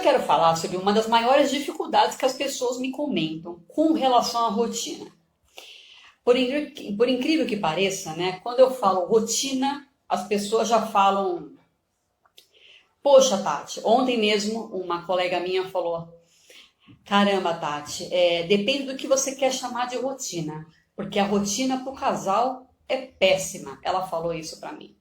quero falar sobre uma das maiores dificuldades que as pessoas me comentam com relação à rotina. Por incrível que pareça, né? Quando eu falo rotina, as pessoas já falam: poxa, Tati, ontem mesmo uma colega minha falou: caramba, Tati, depende do que você quer chamar de rotina, porque a rotina para o casal é péssima. Ela falou isso para mim.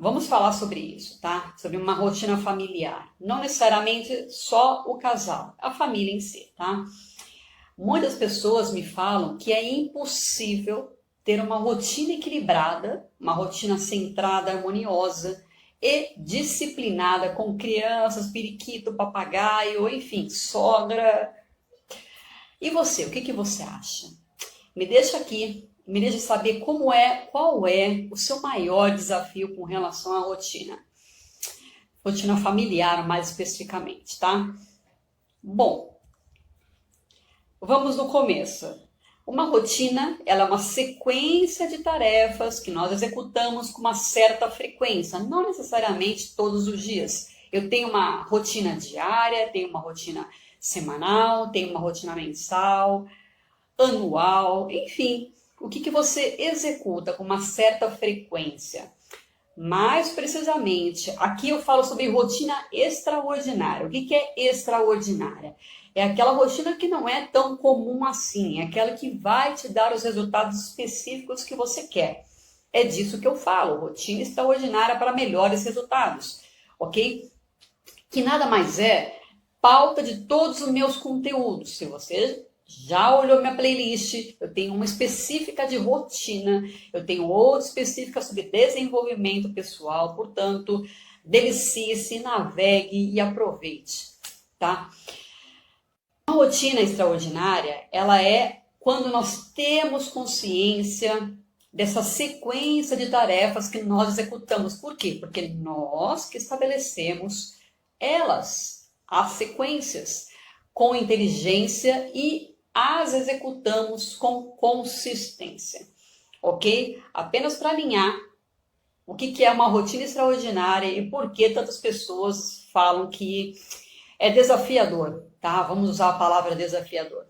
Vamos falar sobre isso, tá? Sobre uma rotina familiar. Não necessariamente só o casal, a família em si, tá? Muitas pessoas me falam que é impossível ter uma rotina equilibrada, uma rotina centrada, harmoniosa e disciplinada com crianças, periquito, papagaio, enfim, sogra. E você, o que você acha? Me deixa aqui, me deixa saber qual é o seu maior desafio com relação à rotina. Rotina familiar, mais especificamente, tá? Bom, vamos no começo. Uma rotina, ela é uma sequência de tarefas que nós executamos com uma certa frequência, não necessariamente todos os dias. Eu tenho uma rotina diária, tenho uma rotina semanal, tenho uma rotina mensal, anual, enfim. O que você executa com uma certa frequência? Mais precisamente, aqui eu falo sobre rotina extraordinária. O que é extraordinária? É aquela rotina que não é tão comum assim, é aquela que vai te dar os resultados específicos que você quer. É disso que eu falo, rotina extraordinária para melhores resultados, ok? Que nada mais é pauta de todos os meus conteúdos. Se você já olhou minha playlist, eu tenho uma específica de rotina, eu tenho outra específica sobre desenvolvimento pessoal, portanto, delicie-se, navegue e aproveite, tá? A rotina extraordinária, ela é quando nós temos consciência dessa sequência de tarefas que nós executamos. Por quê? Porque nós que estabelecemos elas, as sequências, com inteligência e as executamos com consistência, ok? Apenas para alinhar o que é uma rotina extraordinária e por que tantas pessoas falam que é desafiador, tá? Vamos usar a palavra desafiador.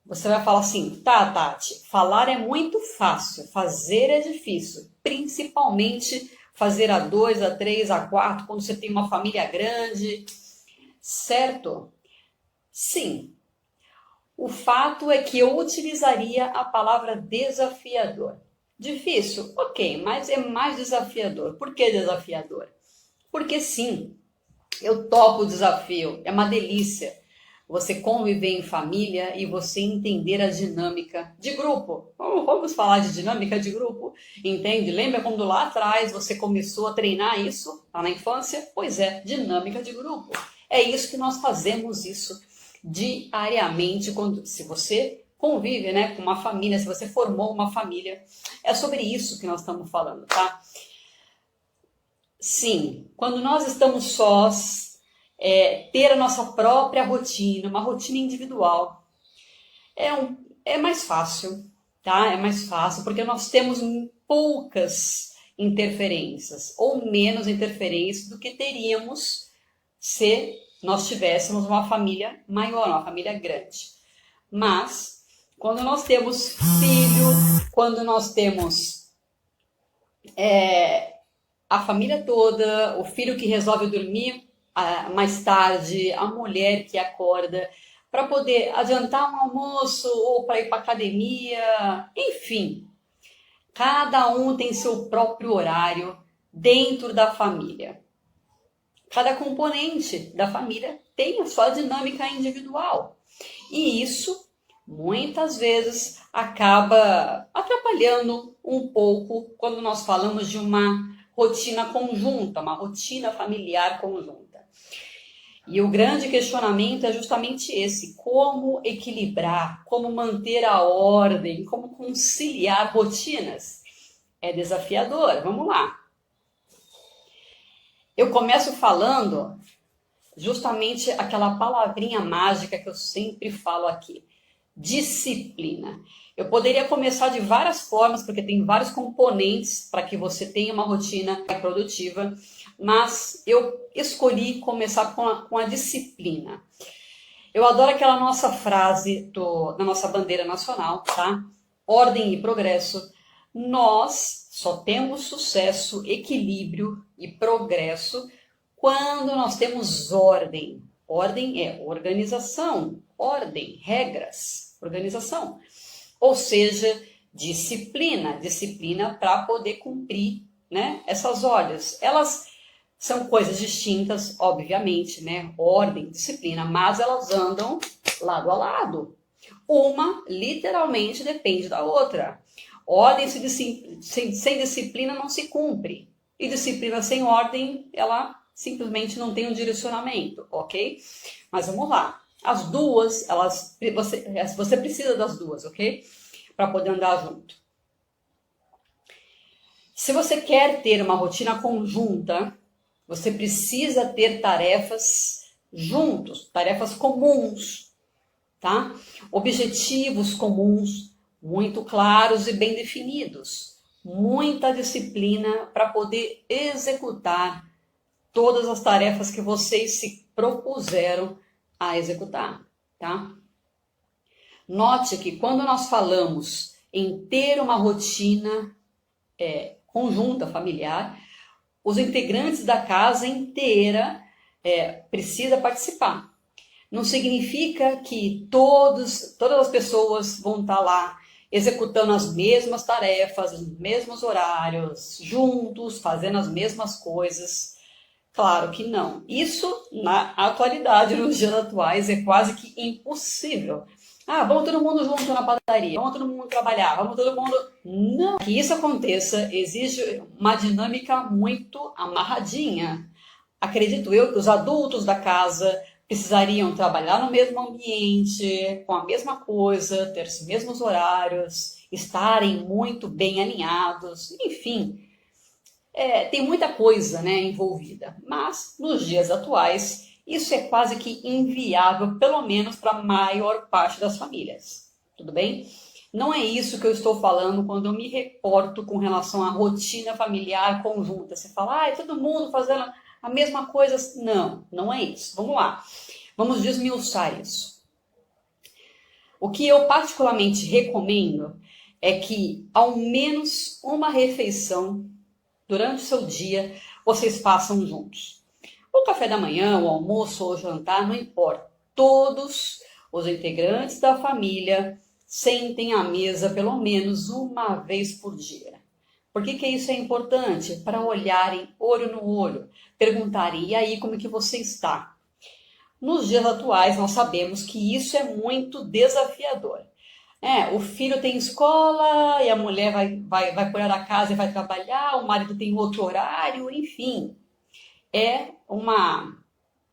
Você vai falar assim: tá, Tati, falar é muito fácil, fazer é difícil, principalmente fazer a 2, a 3, a 4, quando você tem uma família grande, certo? Sim. O fato é que eu utilizaria a palavra desafiador. Difícil? Ok, mas é mais desafiador. Por que desafiador? Porque sim, eu topo o desafio, é uma delícia você conviver em família e você entender a dinâmica de grupo. Vamos falar de dinâmica de grupo, entende? Lembra quando lá atrás você começou a treinar isso, lá na infância? Pois é, dinâmica de grupo. É isso que nós fazemos isso diariamente, se você convive, né, com uma família, se você formou uma família. É sobre isso que nós estamos falando, tá? Sim, quando nós estamos sós, ter a nossa própria rotina, uma rotina individual, é mais fácil, tá? É mais fácil porque nós temos poucas interferências ou menos interferências do que teríamos se nós tivéssemos uma família maior, uma família grande. Mas, quando nós temos filho, quando nós temos a família toda, o filho que resolve dormir mais tarde, a mulher que acorda para poder adiantar um almoço ou para ir para academia, enfim, cada um tem seu próprio horário dentro da família. Cada componente da família tem a sua dinâmica individual. E isso, muitas vezes, acaba atrapalhando um pouco quando nós falamos de uma rotina conjunta, uma rotina familiar conjunta. E o grande questionamento é justamente esse: como equilibrar, como manter a ordem, como conciliar rotinas. É desafiador, vamos lá. Eu começo falando justamente aquela palavrinha mágica que eu sempre falo aqui: Disciplina. Eu poderia começar de várias formas, porque tem vários componentes para que você tenha uma rotina produtiva, mas eu escolhi começar com a disciplina. Eu adoro aquela nossa frase da nossa bandeira nacional, tá? Ordem e progresso. Nós só temos sucesso, equilíbrio e progresso quando nós temos ordem. Ordem é organização, ordem, regras, organização. Ou seja, disciplina, disciplina para poder cumprir, né, essas ordens. Elas são coisas distintas, obviamente, né? Ordem, disciplina, mas elas andam lado a lado. Uma literalmente depende da outra. Ordem sem disciplina não se cumpre. E disciplina sem ordem, ela simplesmente não tem um direcionamento, ok? Mas vamos lá. As duas, você precisa das duas, ok? Para poder andar junto. Se você quer ter uma rotina conjunta, você precisa ter tarefas juntos, tarefas comuns, tá? Objetivos comuns, muito claros e bem definidos. Muita disciplina para poder executar todas as tarefas que vocês se propuseram a executar, tá? Note que quando nós falamos em ter uma rotina conjunta, familiar, os integrantes da casa inteira precisa participar. Não significa que todas as pessoas vão estar lá executando as mesmas tarefas, os mesmos horários, juntos, fazendo as mesmas coisas. Claro que não. Isso, na atualidade, nos dias atuais, é quase que impossível. Ah, vamos todo mundo junto na padaria, vamos todo mundo trabalhar, vamos todo mundo... Não, que isso aconteça exige uma dinâmica muito amarradinha. Acredito eu que os adultos da casa precisariam trabalhar no mesmo ambiente, com a mesma coisa, ter os mesmos horários, estarem muito bem alinhados, enfim... tem muita coisa, né, envolvida, mas nos dias atuais isso é quase que inviável, pelo menos para a maior parte das famílias, tudo bem? Não é isso que eu estou falando quando eu me reporto com relação à rotina familiar conjunta. Você fala, é todo mundo fazendo a mesma coisa. Não, não é isso. Vamos lá, vamos desmiuçar isso. O que eu particularmente recomendo é que ao menos uma refeição durante o seu dia, vocês façam juntos. O café da manhã, o almoço ou o jantar, não importa. Todos os integrantes da família sentem à mesa pelo menos uma vez por dia. Por que isso é importante? Para olharem olho no olho, perguntarem, e aí, como é que você está? Nos dias atuais, nós sabemos que isso é muito desafiador. O filho tem escola e a mulher vai cuidar da casa e vai trabalhar, o marido tem outro horário, enfim.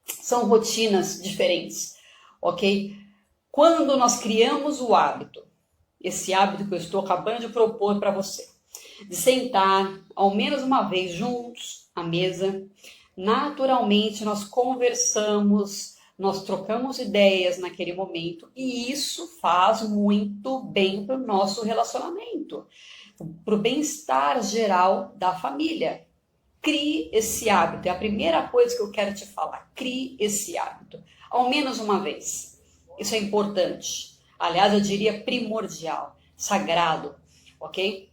São rotinas diferentes, ok? Quando nós criamos o hábito, esse hábito que eu estou acabando de propor para você, de sentar ao menos uma vez juntos à mesa, naturalmente nós conversamos, nós trocamos ideias naquele momento e isso faz muito bem para o nosso relacionamento, para o bem-estar geral da família. Crie esse hábito, é a primeira coisa que eu quero te falar. Crie esse hábito, ao menos uma vez. Isso é importante. Aliás, eu diria primordial, sagrado, ok?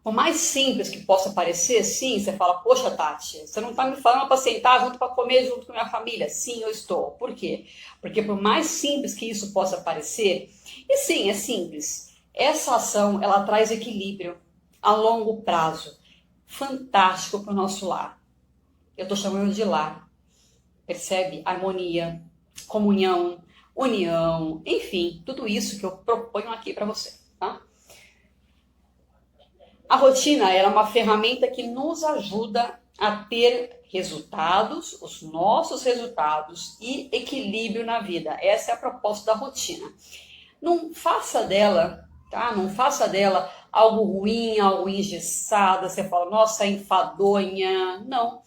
Por mais simples que possa parecer, sim, você fala, poxa, Tati, você não está me falando para sentar junto, para comer junto com a minha família? Sim, eu estou. Por quê? Porque por mais simples que isso possa parecer, e sim, é simples, essa ação, ela traz equilíbrio a longo prazo, fantástico para o nosso lar. Eu estou chamando de lar, percebe? Harmonia, comunhão, união, enfim, tudo isso que eu proponho aqui para você, tá? A rotina é uma ferramenta que nos ajuda a ter resultados, os nossos resultados e equilíbrio na vida. Essa é a proposta da rotina. Não faça dela, tá? Não faça dela algo ruim, algo engessada, você fala, nossa, enfadonha. Não.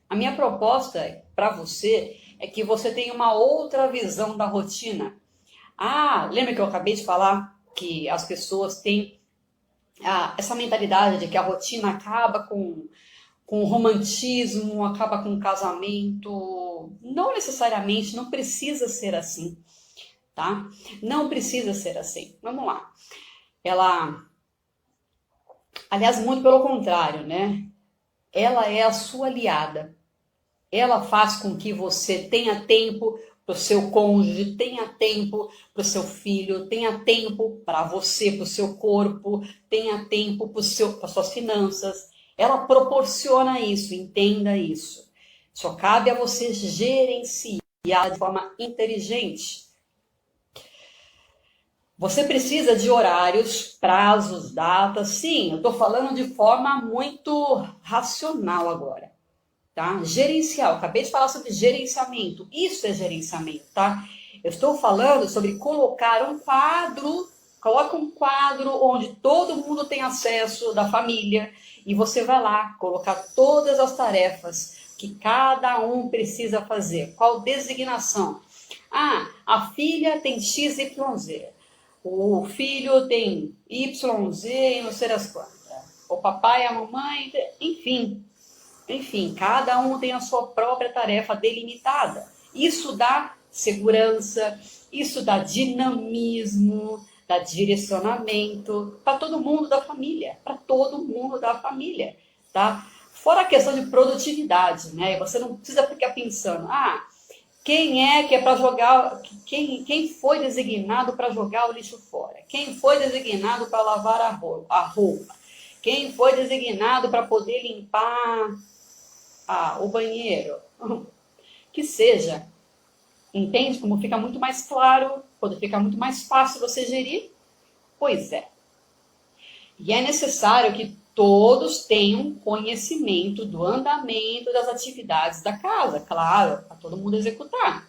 A minha proposta para você é que você tenha uma outra visão da rotina. Ah, lembra que eu acabei de falar que as pessoas têm essa mentalidade de que a rotina acaba com o romantismo, acaba com o casamento. Não necessariamente, não precisa ser assim, tá? Não precisa ser assim. Vamos lá. Aliás, muito pelo contrário, né? Ela é a sua aliada. Ela faz com que você tenha tempo para o seu cônjuge, tenha tempo para o seu filho, tenha tempo para você, para o seu corpo, tenha tempo para as suas finanças. Ela proporciona isso, entenda isso. Só cabe a você gerenciar de forma inteligente. Você precisa de horários, prazos, datas. Sim, eu estou falando de forma muito racional agora. Tá? Gerencial, acabei de falar sobre gerenciamento, isso é gerenciamento, tá? Eu estou falando sobre colocar um quadro, coloca um quadro onde todo mundo tem acesso da família e você vai lá colocar todas as tarefas que cada um precisa fazer. Qual designação? Ah, a filha tem XYZ, o filho tem YZ e não sei das quantas, o papai e a mamãe, enfim. Enfim, cada um tem a sua própria tarefa delimitada. Isso dá segurança, isso dá dinamismo, dá direcionamento para todo mundo da família, para todo mundo da família, tá? Fora a questão de produtividade, né? Você não precisa ficar pensando, quem é que é para jogar, quem foi designado para jogar o lixo fora? Quem foi designado para lavar a roupa? Quem foi designado para poder limpar o banheiro, que seja. Entende como fica muito mais claro, quando fica muito mais fácil você gerir? Pois é. E é necessário que todos tenham conhecimento do andamento das atividades da casa, claro, para todo mundo executar.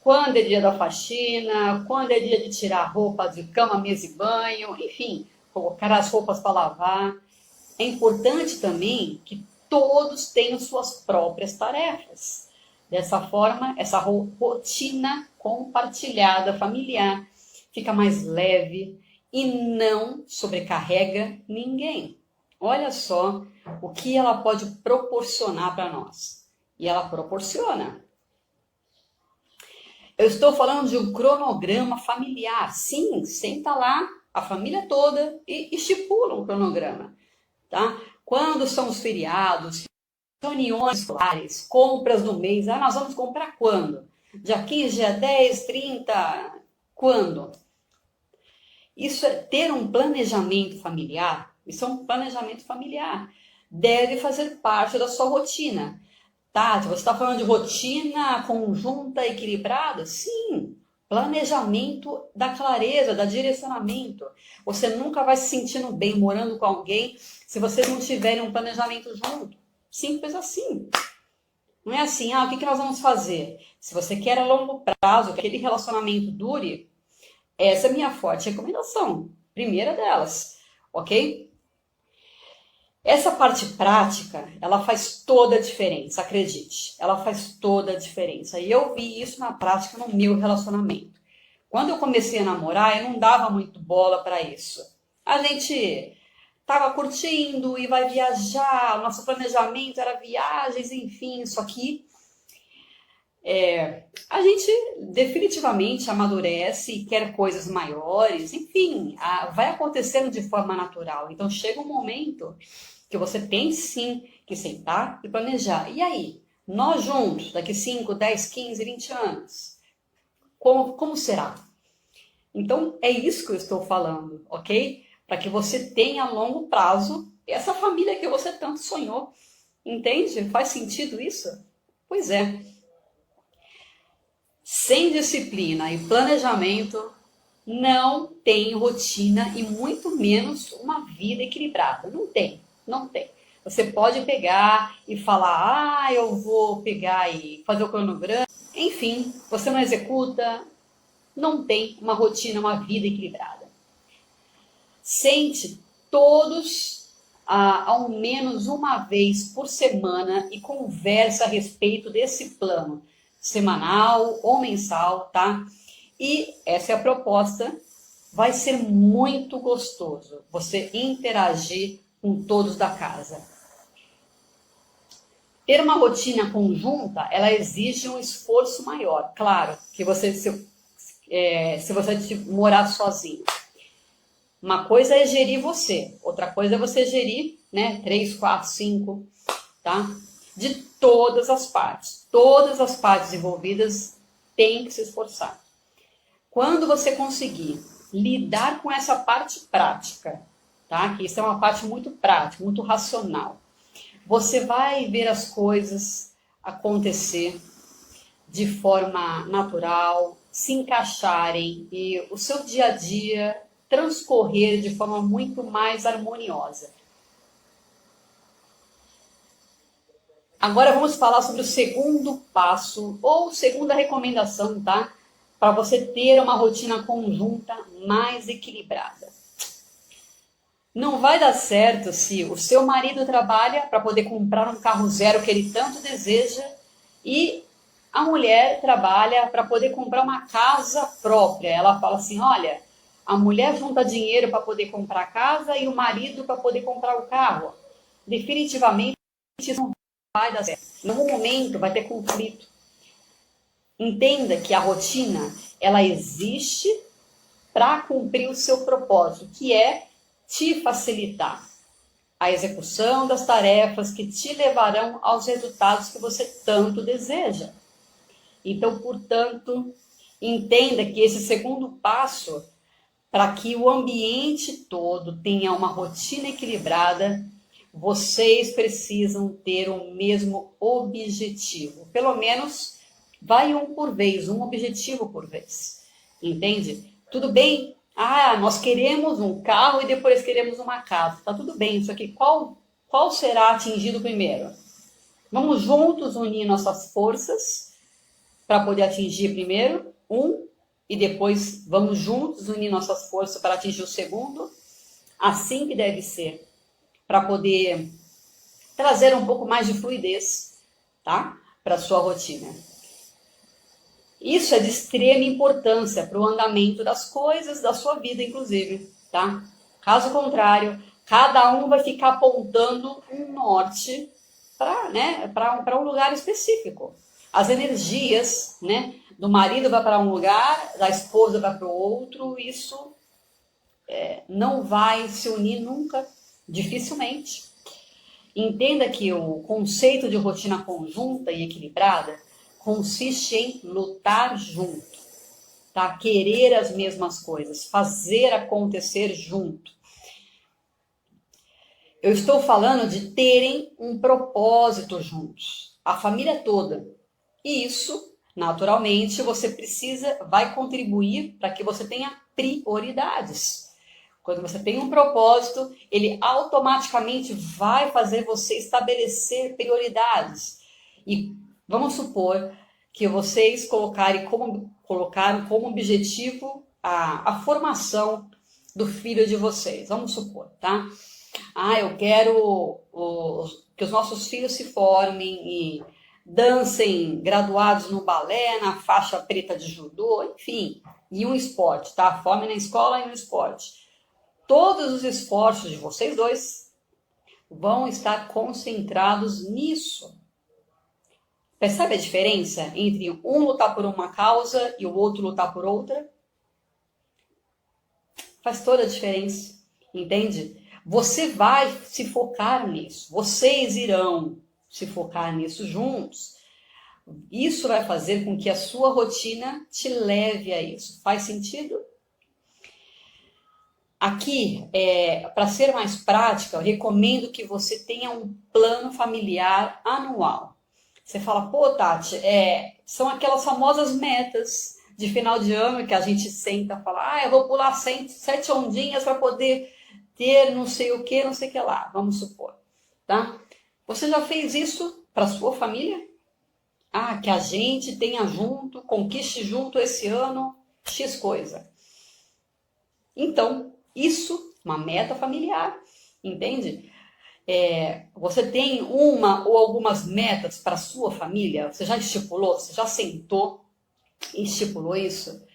Quando é dia da faxina, quando é dia de tirar roupa de cama, mesa e banho, enfim, colocar as roupas para lavar. É importante também que todos tenham suas próprias tarefas. Dessa forma, essa rotina compartilhada familiar fica mais leve e não sobrecarrega ninguém. Olha só o que ela pode proporcionar para nós. E ela proporciona. Eu estou falando de um cronograma familiar. Sim, senta lá a família toda e estipula um cronograma. Tá? Quando são os feriados, reuniões escolares, compras do mês, nós vamos comprar quando? Dia 15, dia 10, 30, quando? Isso é ter um planejamento familiar, isso é um planejamento familiar, deve fazer parte da sua rotina. Tati, você está falando de rotina conjunta equilibrada? Sim, planejamento da clareza, da direcionamento. Você nunca vai se sentindo bem morando com alguém se vocês não tiverem um planejamento junto. Simples assim. Não é assim, o que nós vamos fazer? Se você quer a longo prazo que aquele relacionamento dure, essa é a minha forte recomendação. Primeira delas, ok? Essa parte prática, ela faz toda a diferença, acredite. Ela faz toda a diferença. E eu vi isso na prática no meu relacionamento. Quando eu comecei a namorar, eu não dava muito bola para isso. A gente estava curtindo e vai viajar, o nosso planejamento era viagens, enfim. Só que a gente definitivamente amadurece e quer coisas maiores. Enfim, vai acontecendo de forma natural. Então chega um momento que você tem sim que sentar e planejar. E aí? Nós juntos, daqui 5, 10, 15, 20 anos, como será? Então, é isso que eu estou falando, ok? Para que você tenha a longo prazo essa família que você tanto sonhou. Entende? Faz sentido isso? Pois é. Sem disciplina e planejamento, não tem rotina e muito menos uma vida equilibrada. Não tem. Não tem. Você pode pegar e falar, eu vou pegar e fazer o cronograma. Enfim, você não executa, não tem uma rotina, uma vida equilibrada. Sente todos ao menos uma vez por semana e conversa a respeito desse plano, semanal ou mensal, tá? E essa é a proposta. Vai ser muito gostoso você interagir com todos da casa. Ter uma rotina conjunta, ela exige um esforço maior. Claro, que você se você morar sozinho. Uma coisa é gerir você, outra coisa é você gerir, né, 3, 4, 5, tá? De todas as partes. Todas as partes envolvidas têm que se esforçar. Quando você conseguir lidar com essa parte prática, tá? Que isso é uma parte muito prática, muito racional. Você vai ver as coisas acontecer de forma natural, se encaixarem e o seu dia a dia transcorrer de forma muito mais harmoniosa. Agora vamos falar sobre o segundo passo ou segunda recomendação, tá? Para você ter uma rotina conjunta mais equilibrada. Não vai dar certo se o seu marido trabalha para poder comprar um carro zero que ele tanto deseja e a mulher trabalha para poder comprar uma casa própria. Ela fala assim, olha, a mulher junta dinheiro para poder comprar a casa e o marido para poder comprar o carro. Definitivamente isso não vai dar certo. Em algum momento vai ter conflito. Entenda que a rotina, ela existe para cumprir o seu propósito, que é te facilitar a execução das tarefas que te levarão aos resultados que você tanto deseja. Então, portanto, entenda que esse segundo passo, para que o ambiente todo tenha uma rotina equilibrada, vocês precisam ter o mesmo objetivo. Pelo menos, vai um por vez, um objetivo por vez. Entende? Tudo bem? Nós queremos um carro e depois queremos uma casa. Tá tudo bem, só que qual será atingido primeiro? Vamos juntos unir nossas forças para poder atingir primeiro e depois vamos juntos unir nossas forças para atingir o segundo. Assim que deve ser, para poder trazer um pouco mais de fluidez, tá? Para a sua rotina. Isso é de extrema importância para o andamento das coisas, da sua vida, inclusive, tá? Caso contrário, cada um vai ficar apontando um norte para um lugar específico. As energias, né, do marido vai para um lugar, da esposa vai para o outro, isso não vai se unir nunca, dificilmente. Entenda que o conceito de rotina conjunta e equilibrada consiste em lutar junto, tá? Querer as mesmas coisas, fazer acontecer junto. Eu estou falando de terem um propósito juntos, a família toda. E isso, naturalmente, vai contribuir para que você tenha prioridades. Quando você tem um propósito, ele automaticamente vai fazer você estabelecer prioridades. E vamos supor que vocês colocaram como objetivo a formação do filho de vocês. Vamos supor, tá? Eu quero que os nossos filhos se formem e dancem graduados no balé, na faixa preta de judô, enfim, e um esporte, tá? Formem na escola e no esporte. Todos os esforços de vocês dois vão estar concentrados nisso. Percebe a diferença entre um lutar por uma causa e o outro lutar por outra? Faz toda a diferença, entende? Você vai se focar nisso, vocês irão se focar nisso juntos. Isso vai fazer com que a sua rotina te leve a isso. Faz sentido? Aqui, para ser mais prática, eu recomendo que você tenha um plano familiar anual. Você fala, pô, Tati, são aquelas famosas metas de final de ano que a gente senta e fala, eu vou pular 7 ondinhas para poder ter não sei o que lá, vamos supor, tá? Você já fez isso para sua família? Que a gente tenha junto, conquiste junto esse ano X coisa. Então, isso, uma meta familiar, entende? Você tem uma ou algumas metas para a sua família? Você já estipulou? Você já sentou e estipulou isso?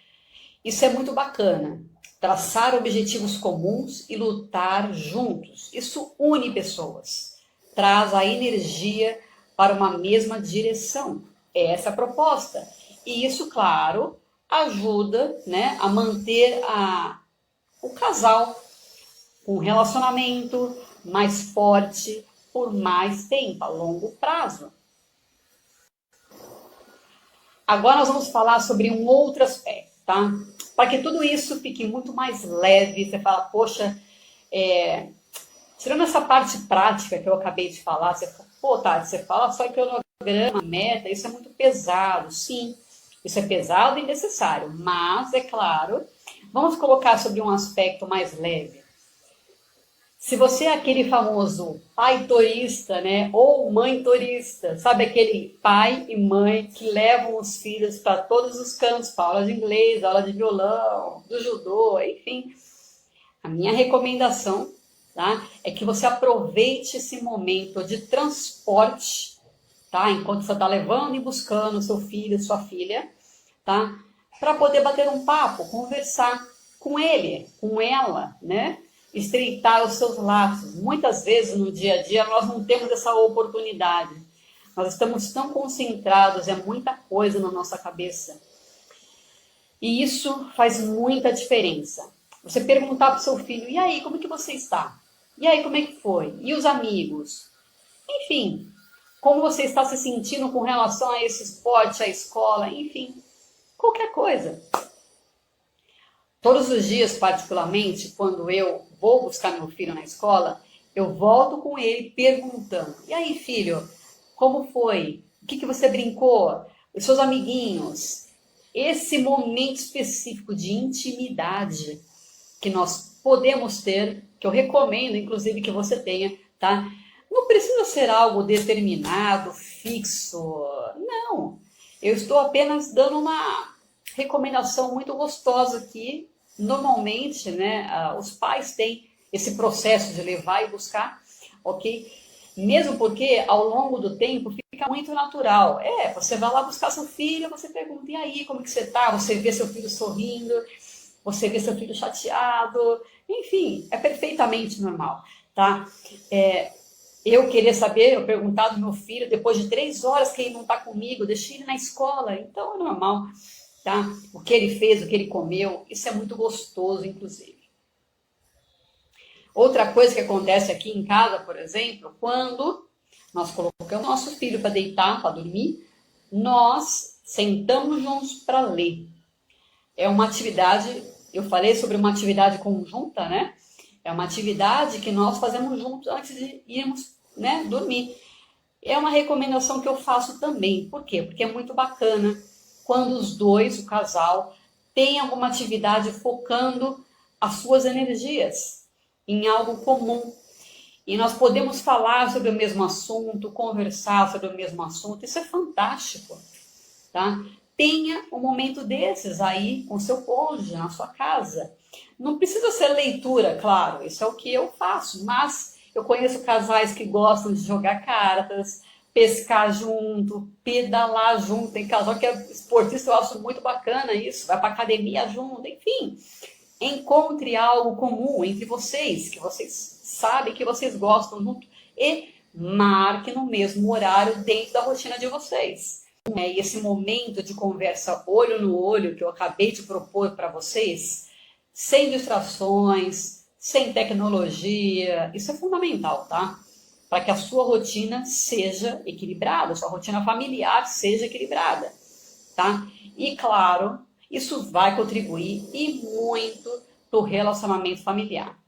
Isso é muito bacana. Traçar objetivos comuns e lutar juntos. Isso une pessoas, traz a energia para uma mesma direção. É essa a proposta. E isso, claro, ajuda, né, a manter o casal com um relacionamento mais forte por mais tempo, a longo prazo. Agora nós vamos falar sobre um outro aspecto, tá? Para que tudo isso fique muito mais leve, você fala, poxa, tirando essa parte prática que eu acabei de falar, você fala, pô, Tati, você fala só cronograma, meta, isso é muito pesado. Sim, isso é pesado e necessário, mas, é claro, vamos colocar sobre um aspecto mais leve. Se você é aquele famoso pai torista, né, ou mãe torista, sabe aquele pai e mãe que levam os filhos para todos os cantos, para aula de inglês, aula de violão, do judô, enfim. A minha recomendação, tá, é que você aproveite esse momento de transporte, tá, enquanto você está levando e buscando seu filho, sua filha, tá, para poder bater um papo, conversar com ele, com ela, né? Estreitar os seus laços. Muitas vezes no dia a dia nós não temos essa oportunidade. Nós estamos tão concentrados, é muita coisa na nossa cabeça. E isso faz muita diferença. Você perguntar para o seu filho, e aí, como é que você está? E aí, como é que foi? E os amigos? Enfim, como você está se sentindo com relação a esse esporte, a escola, enfim, qualquer coisa. Todos os dias, particularmente, quando eu vou buscar meu filho na escola, eu volto com ele perguntando, e aí, filho, como foi? O que você brincou? Os seus amiguinhos? Esse momento específico de intimidade que nós podemos ter, que eu recomendo, inclusive, que você tenha, tá? Não precisa ser algo determinado, fixo, não. Eu estou apenas dando uma recomendação muito gostosa aqui. Normalmente, né, os pais têm esse processo de levar e buscar, ok? Mesmo porque ao longo do tempo fica muito natural. Você vai lá buscar seu filho, você pergunta, e aí, como que você tá? Você vê seu filho sorrindo, você vê seu filho chateado, enfim, é perfeitamente normal, tá? Eu queria saber, eu perguntar do meu filho, depois de 3 horas que ele não está comigo, deixei ele na escola, então é normal, tá? O que ele fez, o que ele comeu, isso é muito gostoso, inclusive. Outra coisa que acontece aqui em casa, por exemplo, quando nós colocamos nosso filho para deitar, para dormir, nós sentamos juntos para ler. É uma atividade, eu falei sobre uma atividade conjunta, né? É uma atividade que nós fazemos juntos antes de irmos, né, dormir. É uma recomendação que eu faço também. Por quê? Porque é muito bacana quando os dois, o casal, tem alguma atividade focando as suas energias em algo comum. E nós podemos falar sobre o mesmo assunto, conversar sobre o mesmo assunto. Isso é fantástico, tá? Tenha um momento desses aí com seu cônjuge, na sua casa. Não precisa ser leitura, claro, isso é o que eu faço, mas eu conheço casais que gostam de jogar cartas, pescar junto, pedalar junto. Tem casal que é esportista, eu acho muito bacana isso, vai para academia junto, enfim. Encontre algo comum entre vocês, que vocês sabem que vocês gostam junto, e marque no mesmo horário dentro da rotina de vocês. E esse momento de conversa olho no olho que eu acabei de propor para vocês, sem distrações, sem tecnologia, isso é fundamental, tá? Para que a sua rotina seja equilibrada, a sua rotina familiar seja equilibrada, tá? E claro, isso vai contribuir e muito para o relacionamento familiar.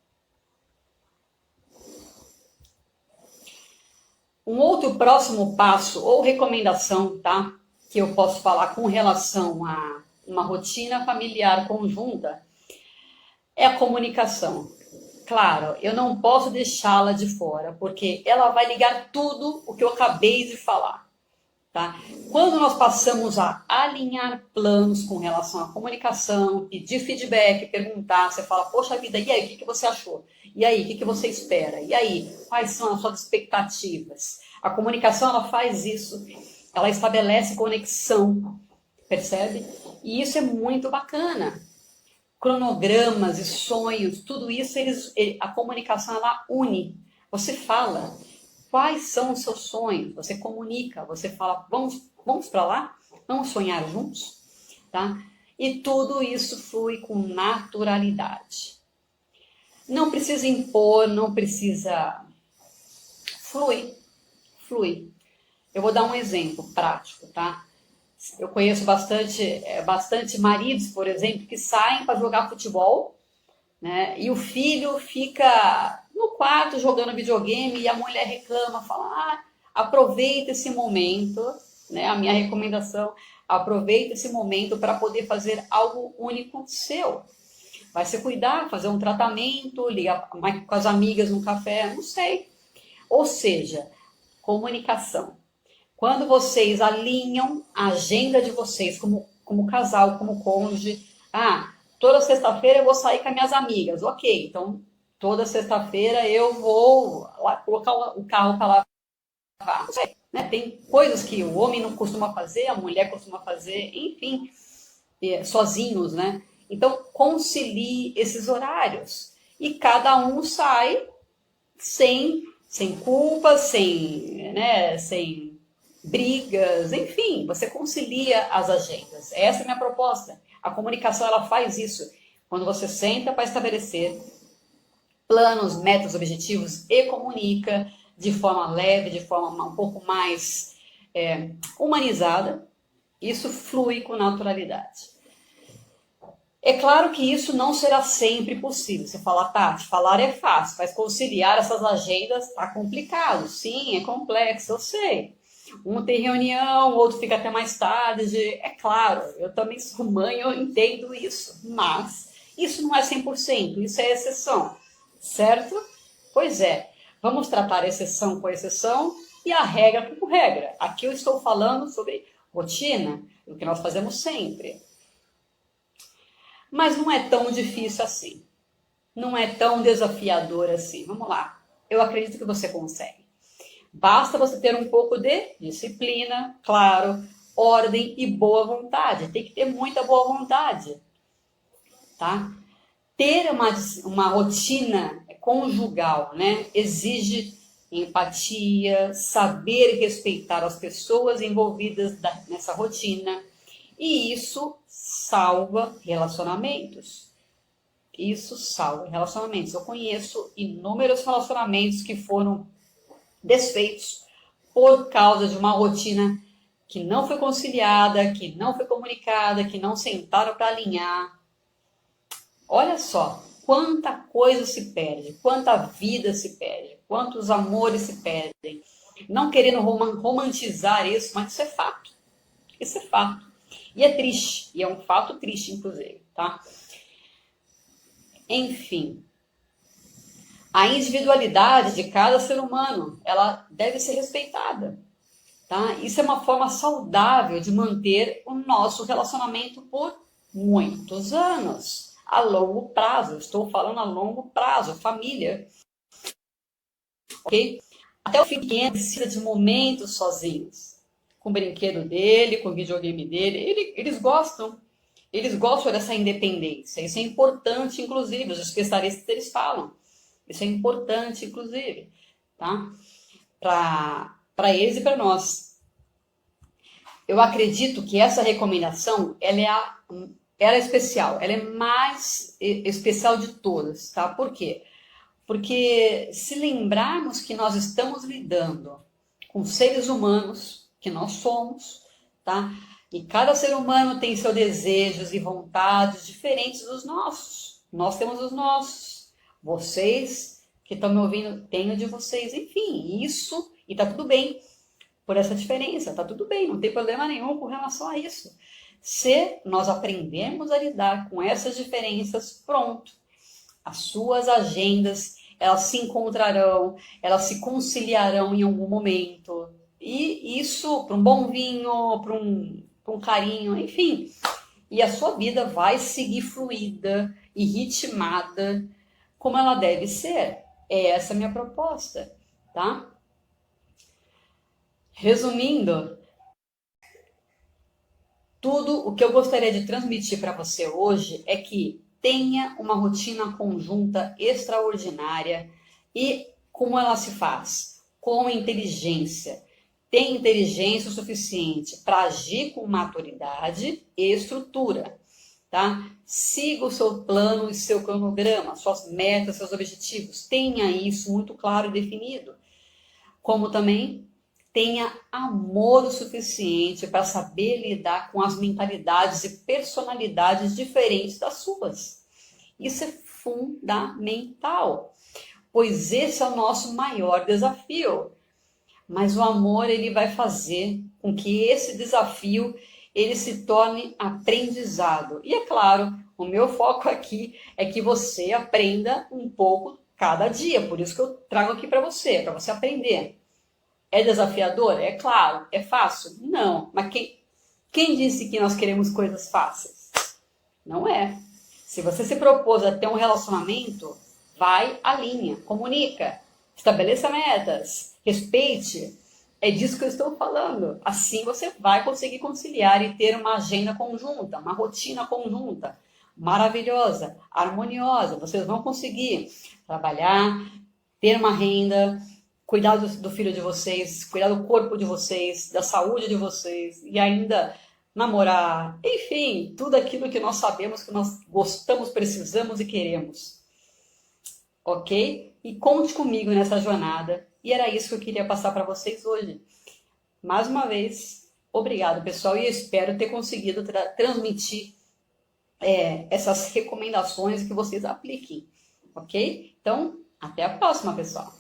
Um outro próximo passo ou recomendação, tá? Que eu posso falar com relação a uma rotina familiar conjunta é a comunicação. Claro, eu não posso deixá-la de fora, porque ela vai ligar tudo o que eu acabei de falar. Tá? Quando nós passamos a alinhar planos com relação à comunicação, pedir feedback, perguntar, você fala, poxa vida, e aí, o que você achou? E aí, o que você espera? E aí, quais são as suas expectativas? A comunicação, ela faz isso, ela estabelece conexão, percebe? E isso é muito bacana, cronogramas e sonhos, tudo isso, a comunicação, ela une. Você fala quais são os seus sonhos, você comunica, você fala, vamos para lá? Vamos sonhar juntos? Tá? E tudo isso flui com naturalidade. Não precisa impor, não precisa... Flui. Eu vou dar um exemplo prático, tá? Eu conheço bastante maridos, por exemplo, que saem para jogar futebol, né? E o filho fica no quarto jogando videogame e a mulher reclama, fala, aproveita esse momento, né? A minha recomendação, aproveita esse momento para poder fazer algo único seu. Vai se cuidar, fazer um tratamento, ligar com as amigas no café, não sei. Ou seja, comunicação. Quando vocês alinham a agenda de vocês como casal, como cônjuge, toda sexta-feira eu vou sair com as minhas amigas. Ok, então toda sexta-feira eu vou lá colocar o carro para lavar. Não sei, né? Tem coisas que o homem não costuma fazer, a mulher costuma fazer, enfim, sozinhos, né? Então concilie esses horários e cada um sai sem culpa, sem brigas, enfim, você concilia as agendas. Essa é a minha proposta. A comunicação, ela faz isso. Quando você senta para estabelecer planos, metas, objetivos e comunica de forma leve, de forma um pouco mais humanizada, isso flui com naturalidade. É claro que isso não será sempre possível. Você fala, Tati, falar é fácil, mas conciliar essas agendas está complicado. Sim, é complexo, eu sei. Um tem reunião, outro fica até mais tarde. É claro, eu também sou mãe, eu entendo isso. Mas isso não é 100%, isso é exceção, certo? Pois é, vamos tratar a exceção com exceção e a regra como regra. Aqui eu estou falando sobre rotina, o que nós fazemos sempre. Mas não é tão difícil assim. Não é tão desafiador assim. Vamos lá. Eu acredito que você consegue. Basta você ter um pouco de disciplina, claro, ordem e boa vontade. Tem que ter muita boa vontade, tá? Ter uma rotina conjugal, né? Exige empatia, saber respeitar as pessoas envolvidas nessa rotina. E isso salva relacionamentos. Isso salva relacionamentos. Eu conheço inúmeros relacionamentos que foram desfeitos por causa de uma rotina que não foi conciliada, que não foi comunicada, que não sentaram para alinhar. Olha só, quanta coisa se perde, quanta vida se perde, quantos amores se perdem. Não querendo romantizar isso, mas isso é fato. Isso é fato. E é triste, e é um fato triste, inclusive, tá? Enfim, a individualidade de cada ser humano, ela deve ser respeitada, tá? Isso é uma forma saudável de manter o nosso relacionamento por muitos anos, a longo prazo. Estou falando a longo prazo, família, ok? Até o pequeno precisa de momentos sozinhos, com o brinquedo dele, com o videogame dele. Eles gostam dessa independência. Isso é importante, inclusive, os especialistas eles falam. Isso é importante, inclusive, tá? Para eles e para nós. Eu acredito que essa recomendação, ela é especial, ela é mais especial de todas, tá? Por quê? Porque se lembrarmos que nós estamos lidando com seres humanos, que nós somos, tá? E cada ser humano tem seus desejos e vontades diferentes dos nossos. Nós temos os nossos. Vocês que estão me ouvindo, têm o de vocês. Enfim, isso, e tá tudo bem por essa diferença. Tá tudo bem, não tem problema nenhum com relação a isso. Se nós aprendermos a lidar com essas diferenças, pronto. As suas agendas, elas se encontrarão, elas se conciliarão em algum momento. E isso, para um bom vinho, para um carinho, enfim. E a sua vida vai seguir fluida e ritmada como ela deve ser. Essa é a minha proposta, tá? Resumindo, tudo o que eu gostaria de transmitir para você hoje é que tenha uma rotina conjunta extraordinária. E como ela se faz? Com inteligência. Tem inteligência o suficiente para agir com maturidade e estrutura, tá? Siga o seu plano e seu cronograma, suas metas, seus objetivos. Tenha isso muito claro e definido. Como também tenha amor o suficiente para saber lidar com as mentalidades e personalidades diferentes das suas. Isso é fundamental, pois esse é o nosso maior desafio. Mas o amor, ele vai fazer com que esse desafio ele se torne aprendizado. E é claro, o meu foco aqui é que você aprenda um pouco cada dia. Por isso que eu trago aqui para você aprender. É desafiador? É claro. É fácil? Não. Mas quem disse que nós queremos coisas fáceis? Não é. Se você se propôs a ter um relacionamento, vai à linha, comunica, estabeleça metas, respeite. É disso que eu estou falando. Assim você vai conseguir conciliar e ter uma agenda conjunta, uma rotina conjunta, maravilhosa, harmoniosa. Vocês vão conseguir trabalhar, ter uma renda, cuidar do filho de vocês, cuidar do corpo de vocês, da saúde de vocês e ainda namorar. Enfim, tudo aquilo que nós sabemos, que nós gostamos, precisamos e queremos. Ok? E conte comigo nessa jornada. E era isso que eu queria passar para vocês hoje. Mais uma vez, obrigado, pessoal. E eu espero ter conseguido transmitir essas recomendações que vocês apliquem. Ok? Então, até a próxima, pessoal.